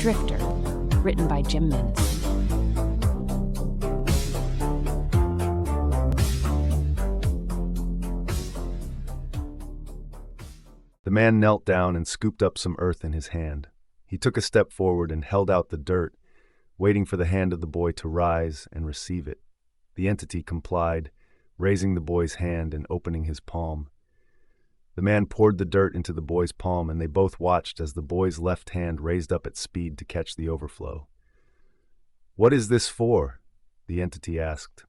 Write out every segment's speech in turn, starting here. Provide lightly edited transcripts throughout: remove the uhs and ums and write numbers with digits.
Drifter, written by Jim Mintz. The man knelt down and scooped up some earth in his hand. He took a step forward and held out the dirt, waiting for the hand of the boy to rise and receive it. The entity complied, raising the boy's hand and opening his palm. The man poured the dirt into the boy's palm, and they both watched as the boy's left hand raised up at speed to catch the overflow. "What is this for?" the entity asked.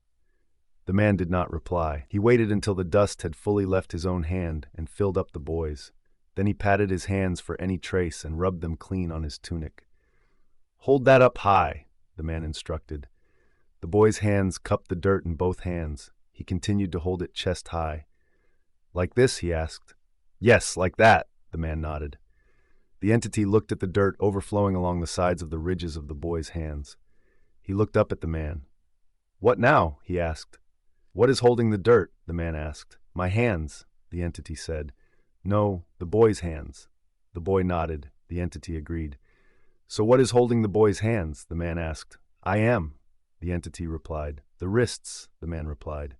The man did not reply. He waited until the dust had fully left his own hand and filled up the boy's. Then he patted his hands for any trace and rubbed them clean on his tunic. "Hold that up high," the man instructed. The boy's hands cupped the dirt in both hands. He continued to hold it chest high. "Like this?" he asked. "Yes, like that," the man nodded. The entity looked at the dirt overflowing along the sides of the ridges of the boy's hands. He looked up at the man. "What now?" he asked. "What is holding the dirt?" the man asked. "My hands," the entity said. "No, the boy's hands." The boy nodded. The entity agreed. "So what is holding the boy's hands?" the man asked. "I am," the entity replied. "The wrists," the man replied.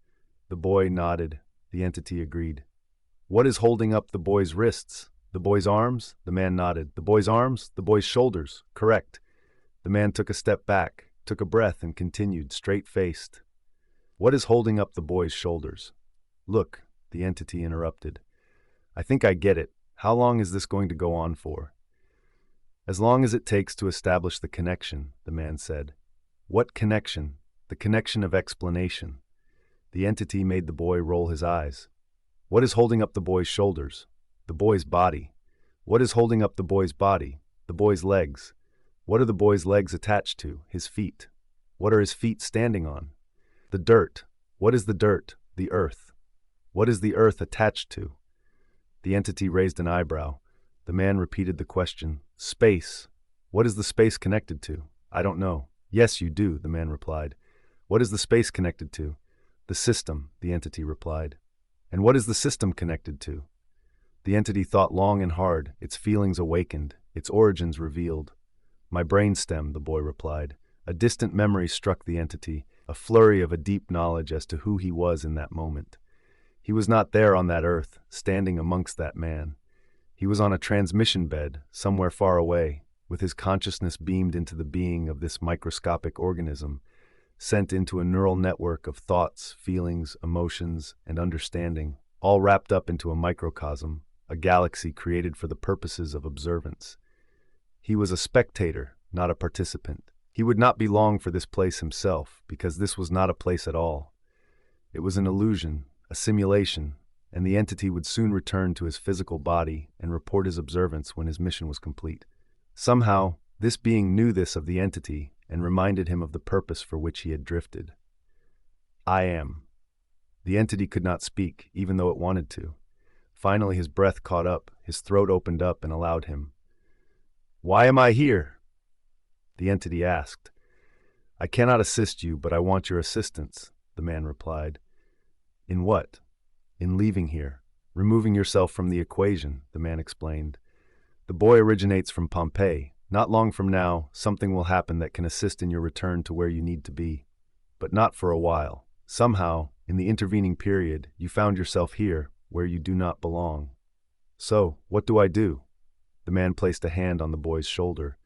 The boy nodded. The entity agreed. "What is holding up the boy's wrists?" "The boy's arms?" The man nodded. "The boy's arms? The boy's shoulders." "Correct." The man took a step back, took a breath, and continued, straight-faced. "What is holding up the boy's shoulders?" "Look," the entity interrupted. "I think I get it. How long is this going to go on for?" "As long as it takes to establish the connection," the man said. "What connection?" "The connection of explanation." The entity made the boy roll his eyes. "What is holding up the boy's shoulders?" "The boy's body." "What is holding up the boy's body?" "The boy's legs." "What are the boy's legs attached to?" "His feet." "What are his feet standing on?" "The dirt." "What is the dirt?" "The earth." "What is the earth attached to?" The entity raised an eyebrow. The man repeated the question. "Space." "What is the space connected to?" "I don't know." "Yes, you do," the man replied. "What is the space connected to?" "The system," the entity replied. "And what is the system connected to?" The entity thought long and hard, its feelings awakened, its origins revealed. "My brainstem," the boy replied. A distant memory struck the entity, a flurry of a deep knowledge as to who he was in that moment. He was not there on that earth, standing amongst that man. He was on a transmission bed, somewhere far away, with his consciousness beamed into the being of this microscopic organism, sent into a neural network of thoughts, feelings, emotions, and understanding, all wrapped up into a microcosm, a galaxy created for the purposes of observance. He was a spectator, not a participant. He would not be long for this place himself, because this was not a place at all. It was an illusion, a simulation, and the entity would soon return to his physical body and report his observance when his mission was complete. Somehow, this being knew this of the entity and reminded him of the purpose for which he had drifted. "I am." The entity could not speak, even though it wanted to. Finally, his breath caught up, his throat opened up and allowed him. "Why am I here?" the entity asked. "I cannot assist you, but I want your assistance," the man replied. "In what?" "In leaving here. Removing yourself from the equation," the man explained. "The boy originates from Pompeii. Not long from now, something will happen that can assist in your return to where you need to be. But not for a while. Somehow, in the intervening period, you found yourself here, where you do not belong. So, what do I do?" The man placed a hand on the boy's shoulder.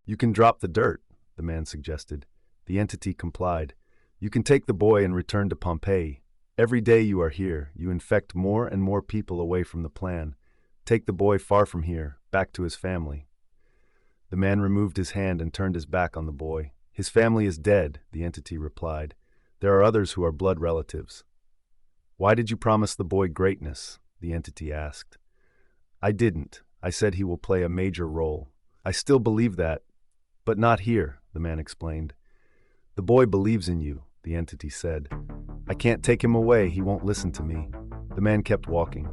"You can drop the dirt," the man suggested. The entity complied. "You can take the boy and return to Pompeii. Every day you are here, you infect more and more people away from the plan. Take the boy far from here, back to his family." The man removed his hand and turned his back on the boy. "His family is dead," the entity replied. "There are others who are blood relatives." "Why did you promise the boy greatness?" the entity asked. "I didn't. I said he will play a major role. I still believe that, but not here," the man explained. "The boy believes in you," the entity said. "I can't take him away, he won't listen to me." The man kept walking.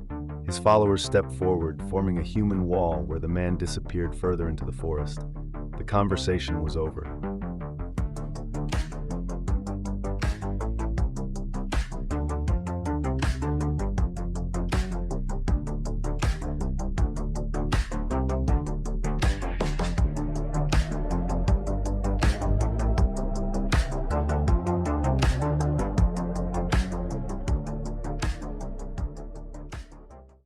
His followers stepped forward, forming a human wall where the man disappeared further into the forest. The conversation was over.